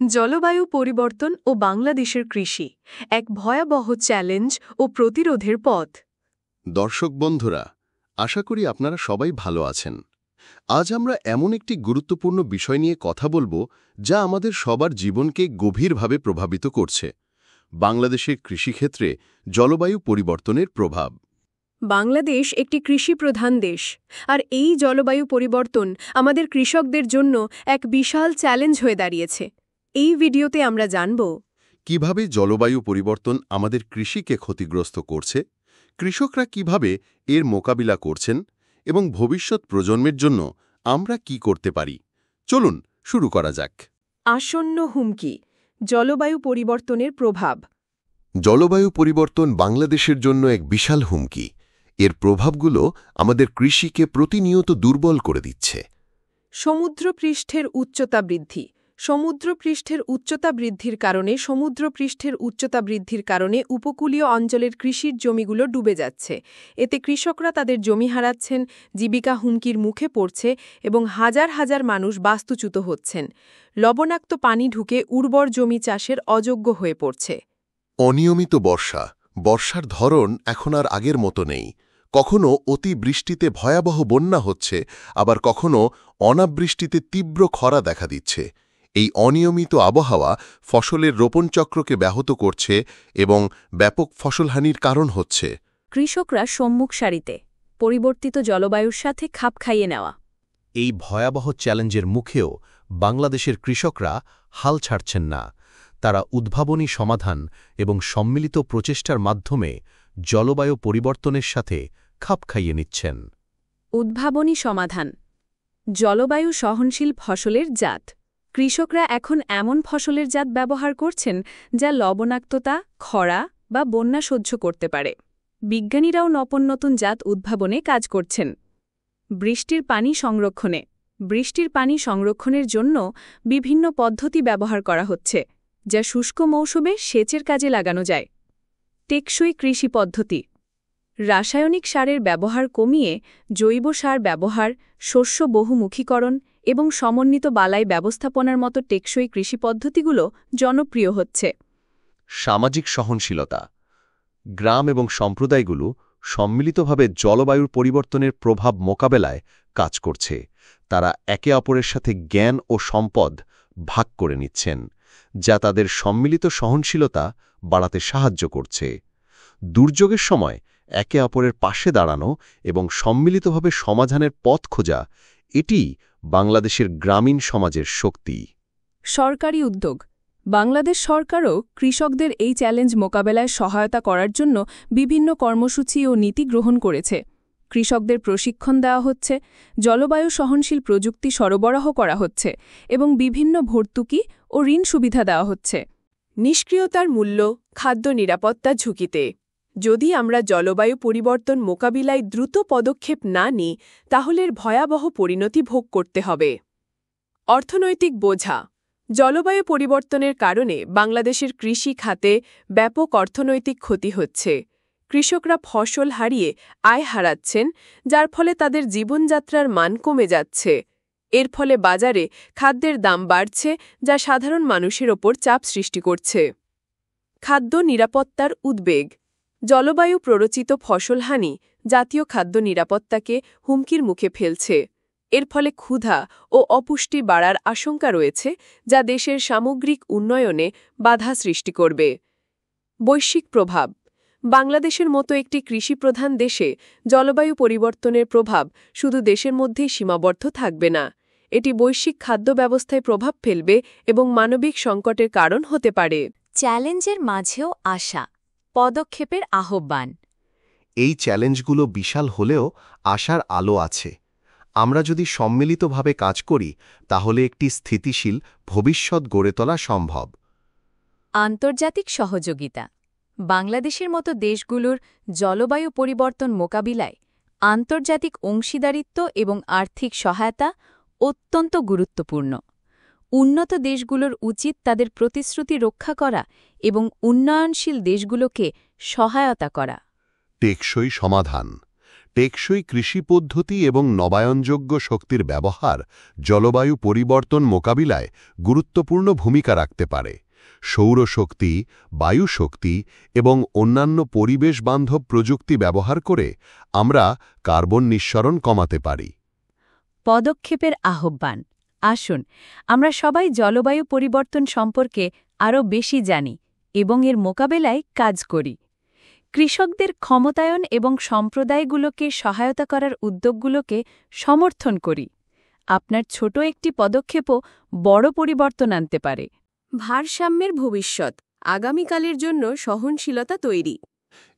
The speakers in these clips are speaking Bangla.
জলবায়ু পরিবর্তন ও বাংলাদেশের কৃষি এক ভয়াবহ চ্যালেঞ্জ ও প্রতিরোধের পথ। দর্শক বন্ধুরা, আশা করি আপনারা সবাই ভালো আছেন। আজ আমরা এমন একটি গুরুত্বপূর্ণ বিষয় নিয়ে কথা বলবো যা আমাদের সবার জীবনকে গভীরভাবে প্রভাবিত করছে: বাংলাদেশের কৃষিক্ষেত্রে জলবায়ু পরিবর্তনের প্রভাব। বাংলাদেশ একটি কৃষিপ্রধান দেশ, আর এই জলবায়ু পরিবর্তন আমাদের কৃষকদের জন্য এক বিশাল চ্যালেঞ্জ হয়ে দাঁড়িয়েছে। এই ভিডিওতে আমরা জানব কিভাবে জলবায়ু পরিবর্তন আমাদের কৃষিকে ক্ষতিগ্রস্ত করছে, কৃষকরা কিভাবে এর মোকাবিলা করছেন এবং ভবিষ্যৎ প্রজন্মের জন্য আমরা কি করতে পারি। চলুন শুরু করা যাক। আসন্ন হুমকি, জলবায়ু পরিবর্তনের প্রভাব। জলবায়ু পরিবর্তন বাংলাদেশের জন্য এক বিশাল হুমকি। এর প্রভাবগুলো আমাদের কৃষিকে প্রতিনিয়ত দুর্বল করে দিচ্ছে। সমুদ্রপৃষ্ঠের উচ্চতা বৃদ্ধি। সমুদ্রপৃষ্ঠের উচ্চতা বৃদ্ধির কারণে উপকূলীয় অঞ্চলের কৃষির জমিগুলো ডুবে যাচ্ছে। এতে কৃষকরা তাদের জমি হারাচ্ছেন, জীবিকা হুমকির মুখে পড়ছে এবং হাজার হাজার মানুষ বাস্তুচ্যুত হচ্ছেন। লবণাক্ত পানি ঢুকে উর্বর জমি চাষের অযোগ্য হয়ে পড়ছে। অনিয়মিত বর্ষার ধরন এখন আর আগের মতো নেই। কখনো অতিবৃষ্টিতে ভয়াবহ বন্যা হচ্ছে, আবার কখনো অনাবৃষ্টিতে তীব্র খরা দেখা দিচ্ছে। এই অনিয়মিত আবহাওয়া ফসলের রোপণচক্রকে ব্যাহত করছে এবং ব্যাপক ফসলহানির কারণ হচ্ছে। কৃষকরা সম্মুখ সারিতে, পরিবর্তিত জলবায়ুর সাথে খাপ খাইয়ে নেওয়া। এই ভয়াবহ চ্যালেঞ্জের মুখেও বাংলাদেশের কৃষকরা হাল ছাড়ছেন না। তারা উদ্ভাবনী সমাধান এবং সম্মিলিত প্রচেষ্টার মাধ্যমে জলবায়ু পরিবর্তনের সাথে খাপ খাইয়ে নিচ্ছেন। উদ্ভাবনী সমাধান, জলবায়ু সহনশীল ফসলের জাত। কৃষকরা এখন এমন ফসলের জাত ব্যবহার করছেন যা লবণাক্ততা, খরা বা বন্যা সহ্য করতে পারে। বিজ্ঞানীরাও নতুন জাত উদ্ভাবনে কাজ করছেন। বৃষ্টির পানি সংরক্ষণের জন্য বিভিন্ন পদ্ধতি ব্যবহার করা হচ্ছে, যা শুষ্ক মৌসুমে সেচের কাজে লাগানো যায়। টেকসই কৃষি পদ্ধতি, রাসায়নিক সারের ব্যবহার কমিয়ে জৈব সার ব্যবহার, শস্য বহুমুখীকরণ এবং সমন্বিত বালাই ব্যবস্থাপনার মতো টেকসই কৃষি পদ্ধতিগুলো জনপ্রিয় হচ্ছে। সামাজিক সহনশীলতা, গ্রাম এবং সম্প্রদায়গুলো সম্মিলিতভাবে জলবায়ুর পরিবর্তনের প্রভাব মোকাবেলায় কাজ করছে। তারা একে অপরের সাথে জ্ঞান ও সম্পদ ভাগ করে নিচ্ছেন, যা তাদের সম্মিলিত সহনশীলতা বাড়াতে সাহায্য করছে। দুর্যোগের সময় একে অপরের পাশে দাঁড়ানো এবং সম্মিলিতভাবে সমাধানের পথ খোঁজা, এটি বাংলাদেশের গ্রামীণ সমাজের শক্তি। সরকারি উদ্যোগ, বাংলাদেশ সরকারও কৃষকদের এই চ্যালেঞ্জ মোকাবেলায় সহায়তা করার জন্য বিভিন্ন কর্মসূচি ও নীতি গ্রহণ করেছে। কৃষকদের প্রশিক্ষণ দেওয়া হচ্ছে, জলবায়ু সহনশীল প্রযুক্তি সরবরাহ করা হচ্ছে এবং বিভিন্ন ভর্তুকি ও ঋণ সুবিধা দেওয়া হচ্ছে। নিষ্ক্রিয়তার মূল্য, খাদ্য নিরাপত্তা ঝুঁকিতে। যদি আমরা জলবায়ু পরিবর্তন মোকাবিলায় দ্রুত পদক্ষেপ না নিই, তাহলে এর ভয়াবহ পরিণতি ভোগ করতে হবে। অর্থনৈতিক বোঝা, জলবায়ু পরিবর্তনের কারণে বাংলাদেশের কৃষি খাতে ব্যাপক অর্থনৈতিক ক্ষতি হচ্ছে। কৃষকরা ফসল হারিয়ে আয় হারাচ্ছেন, যার ফলে তাদের জীবনযাত্রার মান কমে যাচ্ছে। এর ফলে বাজারে খাদ্যের দাম বাড়ছে, যা সাধারণ মানুষের ওপর চাপ সৃষ্টি করছে। খাদ্য নিরাপত্তার উদ্বেগ, জলবায়ু প্ররোচিত ফসলহানি জাতীয় খাদ্য নিরাপত্তাকে হুমকির মুখে ফেলছে। এর ফলে ক্ষুধা ও অপুষ্টি বাড়ার আশঙ্কা রয়েছে, যা দেশের সামগ্রিক উন্নয়নে বাধা সৃষ্টি করবে। বৈশ্বিক প্রভাব, বাংলাদেশের মতো একটি কৃষিপ্রধান দেশে জলবায়ু পরিবর্তনের প্রভাব শুধু দেশের মধ্যেই সীমাবদ্ধ থাকবে না। এটি বৈশ্বিক খাদ্য ব্যবস্থায় প্রভাব ফেলবে এবং মানবিক সংকটের কারণ হতে পারে। চ্যালেঞ্জের মাঝেও আশা, পদক্ষেপের আহ্বান। এই চ্যালেঞ্জগুলো বিশাল হলেও আশার আলো আছে। আমরা যদি সম্মিলিতভাবে কাজ করি, তাহলে একটি স্থিতিশীল ভবিষ্যৎ গড়ে তোলা সম্ভব। আন্তর্জাতিক সহযোগিতা, বাংলাদেশের মতো দেশগুলোর জলবায়ু পরিবর্তন মোকাবিলায় আন্তর্জাতিক অংশীদারিত্ব এবং আর্থিক সহায়তা অত্যন্ত গুরুত্বপূর্ণ। উন্নত দেশগুলোর উচিত তাদের প্রতিশ্রুতি রক্ষা করা এবং উন্নয়নশীল দেশগুলোকে সহায়তা করা। টেকসই সমাধান, টেকসই কৃষি পদ্ধতি এবং নবায়নযোগ্য শক্তির ব্যবহার জলবায়ু পরিবর্তন মোকাবিলায় গুরুত্বপূর্ণ ভূমিকা রাখতে পারে। সৌরশক্তি, বায়ুশক্তি এবং অন্যান্য পরিবেশবান্ধব প্রযুক্তি ব্যবহার করে আমরা কার্বন নিঃসরণ কমাতে পারি। পদক্ষেপের আহ্বান। আসুন আমরা সবাই জলবায়ু পরিবর্তন সম্পর্কে আরও বেশি জানি এবং এর মোকাবেলায় কাজ করি। কৃষকদের ক্ষমতায়ন এবং সম্প্রদায়গুলোকে সহায়তা করার উদ্যোগগুলোকে সমর্থন করি। আপনার ছোট একটি পদক্ষেপও বড় পরিবর্তন আনতে পারে। ভারসাম্যের ভবিষ্যৎ, আগামীকালের জন্য সহনশীলতা তৈরি।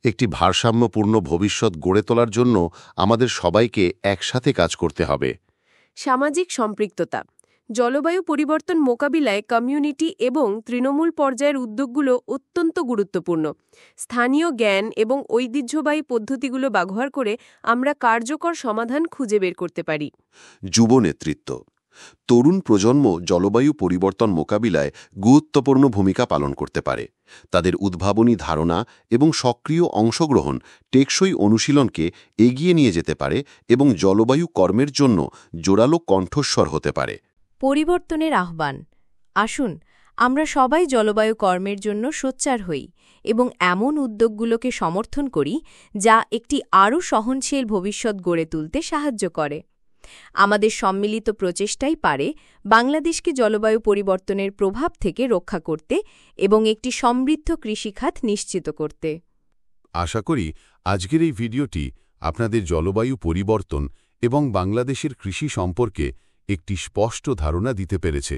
একটি ভারসাম্যপূর্ণ ভবিষ্যৎ গড়ে তোলার জন্য আমাদের সবাইকে একসাথে কাজ করতে হবে। সামাজিক সম্পৃক্ততা। জলবায়ু পরিবর্তন মোকাবিলায় কমিউনিটি এবং তৃণমূল পর্যায়ের উদ্যোগগুলো অত্যন্ত গুরুত্বপূর্ণ। স্থানীয় জ্ঞান এবং ঐতিহ্যবাহী পদ্ধতিগুলো ব্যবহার করে আমরা কার্যকর সমাধান খুঁজে বের করতে পারি। যুব নেতৃত্ব। তরুণ প্রজন্ম জলবায়ু পরিবর্তন মোকাবিলায় গুরুত্বপূর্ণ ভূমিকা পালন করতে পারে। তাদের উদ্ভাবনী ধারণা এবং সক্রিয় অংশগ্রহণ টেকসই অনুশীলনকে এগিয়ে নিয়ে যেতে পারে এবং জলবায়ু কর্মের জন্য জোরালো কণ্ঠস্বর হতে পারে। পরিবর্তনের আহ্বান। আসুন আমরা সবাই জলবায়ু কর্মের জন্য সোচ্চার হই এবং এমন উদ্যোগগুলোকে সমর্থন করি যা একটি আরও সহনশীল ভবিষ্যৎ গড়ে তুলতে সাহায্য করে। আমাদের সম্মিলিত প্রচেষ্টাই পারে বাংলাদেশকে জলবায়ু পরিবর্তনের প্রভাব থেকে রক্ষা করতে এবং একটি সমৃদ্ধ কৃষিখাত নিশ্চিত করতে। আশা করি আজকের এই ভিডিওটি আপনাদের জলবায়ু পরিবর্তন এবং বাংলাদেশের কৃষি সম্পর্কে একটি স্পষ্ট ধারণা দিতে পেরেছে।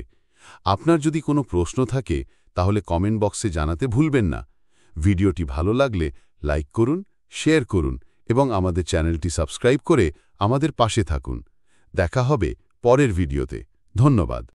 আপনার যদি কোনো প্রশ্ন থাকে তাহলে কমেন্ট বক্সে জানাতে ভুলবেন না। ভিডিওটি ভালো লাগলে লাইক করুন, শেয়ার করুন এবং আমাদের চ্যানেলটি সাবস্ক্রাইব করে আমাদের পাশে থাকুন। দেখা হবে পরের ভিডিওতে। ধন্যবাদ।